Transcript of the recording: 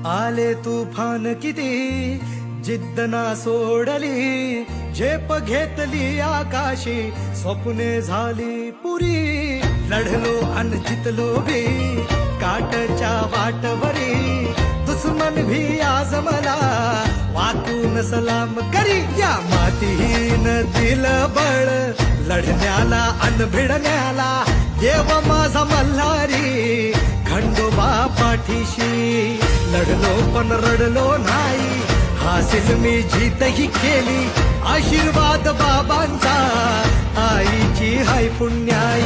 आले तुफान किती जिद्द ना सोडली, झेप घेतली आकाशी, स्वप्ने झाली पुरी. लढलो अन जितलो भी काटच्या वाटवरी, दुश्मन भी आज मला वाकून सलाम करी. या मातीहीन दिलं बळ लढण्याला अन भिडण्याला, देव माझा मल्हारी खंडोबा पाठीशी. लढलो पण रडलो नाही, हासिल मी जीतही केली, आशीर्वाद बाबांचा, आईची हाय पुण्याई.